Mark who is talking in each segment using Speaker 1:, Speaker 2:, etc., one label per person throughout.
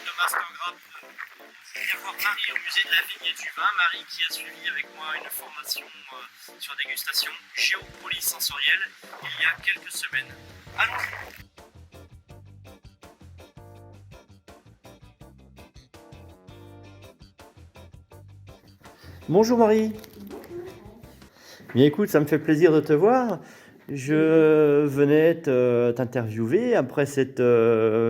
Speaker 1: de Master Grab, je viens voir Marie au musée de la vigne et du vin. Marie qui a suivi avec moi une formation sur dégustation géopolysensorielle il y a quelques semaines. Allons-y. Bonjour Marie. Bien écoute, ça me fait plaisir de te voir. Je venais t'interviewer après cette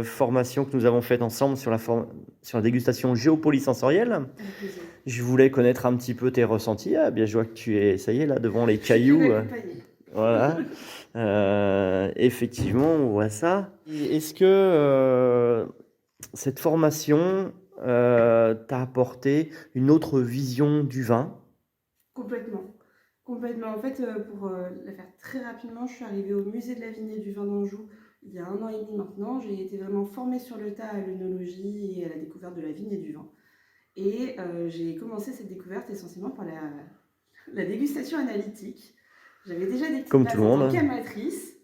Speaker 1: formation que nous avons faite ensemble sur la dégustation géopolysensorielle. Je voulais connaître un petit peu tes ressentis. Ah, bien, je vois que tu es, ça y est, là, devant les cailloux. Voilà. Effectivement, on voit ça. Est-ce que cette formation t'a apporté une autre vision du vin?
Speaker 2: Complètement. Complètement. En fait, pour la faire très rapidement, je suis arrivée au musée de la vigne et du vin d'Anjou il y a 1 an et demi maintenant. J'ai été vraiment formée sur le tas à l'œnologie et à la découverte de la vigne et du vin. Et j'ai commencé cette découverte essentiellement par la dégustation analytique. J'avais déjà des petites
Speaker 1: Comme tout
Speaker 2: bases
Speaker 1: le
Speaker 2: en
Speaker 1: monde.
Speaker 2: tant qu'amatrice.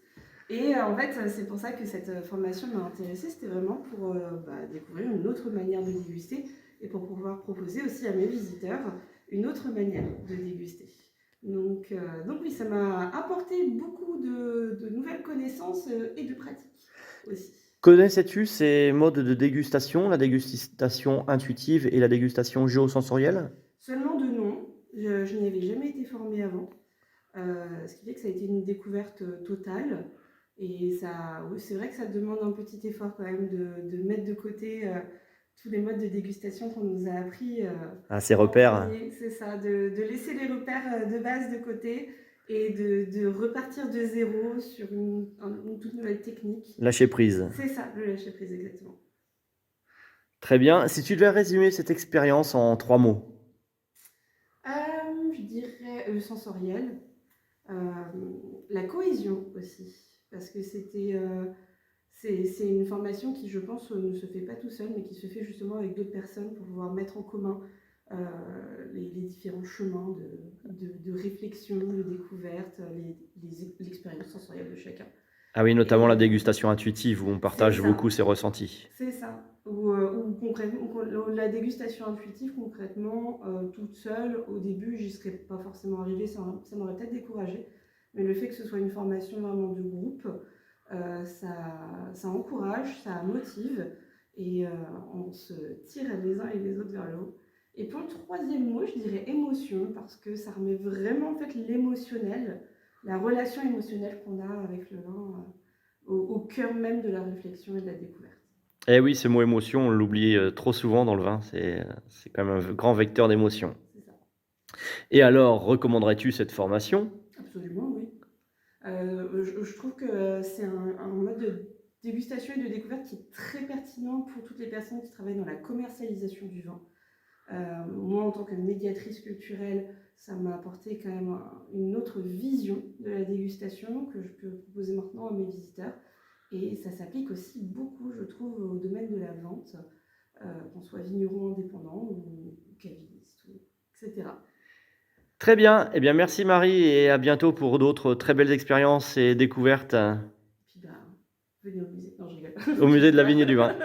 Speaker 2: Et en fait, c'est pour ça que cette formation m'a intéressée. C'était vraiment pour découvrir une autre manière de déguster et pour pouvoir proposer aussi à mes visiteurs une autre manière de déguster. Donc oui, ça m'a apporté beaucoup de nouvelles connaissances et de pratiques aussi.
Speaker 1: Connaissais-tu ces modes de dégustation, la dégustation intuitive et la dégustation géosensorielle?
Speaker 2: Seulement de nom, je n'y avais jamais été formée avant. Ce qui fait que ça a été une découverte totale. Et ça, oui, c'est vrai que ça demande un petit effort quand même de mettre de côté tous les modes de dégustation qu'on nous a appris.
Speaker 1: Ces repères.
Speaker 2: C'est ça, de laisser les repères de base de côté et de repartir de zéro sur une toute nouvelle technique.
Speaker 1: Lâcher prise.
Speaker 2: C'est ça, le lâcher prise, exactement.
Speaker 1: Très bien. Si tu devais résumer cette expérience en 3 mots.
Speaker 2: Je dirais sensoriel. La cohésion aussi, parce que c'est une formation qui, je pense, ne se fait pas tout seul, mais qui se fait justement avec d'autres personnes pour pouvoir mettre en commun les différents chemins de réflexion, de découverte, l'expérience sensorielle de chacun.
Speaker 1: Ah oui, notamment la
Speaker 2: Et
Speaker 1: dégustation intuitive où on partage
Speaker 2: c'est ça.
Speaker 1: beaucoup ses ressentis.
Speaker 2: C'est ça. Ou concrètement, la dégustation intuitive, concrètement, toute seule, au début, j'y serais pas forcément arrivée, ça m'aurait peut-être découragée. Mais le fait que ce soit une formation vraiment de groupe, ça encourage, ça motive, et on se tire les uns et les autres vers le haut. Et pour le troisième mot, je dirais émotion, parce que ça remet vraiment en fait l'émotionnel, la relation émotionnelle qu'on a avec le vin au cœur même de la réflexion et de la découverte.
Speaker 1: Eh oui, ce mot émotion, on l'oublie trop souvent dans le vin. C'est quand même un grand vecteur d'émotion.
Speaker 2: C'est ça.
Speaker 1: Et alors, recommanderais-tu cette formation?
Speaker 2: Absolument, oui. Je trouve que c'est un mode de dégustation et de découverte qui est très pertinent pour toutes les personnes qui travaillent dans la commercialisation du vin. Moi, en tant que médiatrice culturelle, ça m'a apporté quand même une autre vision de la dégustation que je peux proposer maintenant à mes visiteurs. Et ça s'applique aussi beaucoup, je trouve, au domaine de la vente, qu'on soit vigneron indépendant ou caviste, etc.
Speaker 1: Très bien. Eh bien, merci Marie et à bientôt pour d'autres très belles expériences et découvertes
Speaker 2: Puis venez au musée. Non, je rigole.
Speaker 1: au musée de la vigne et du vin.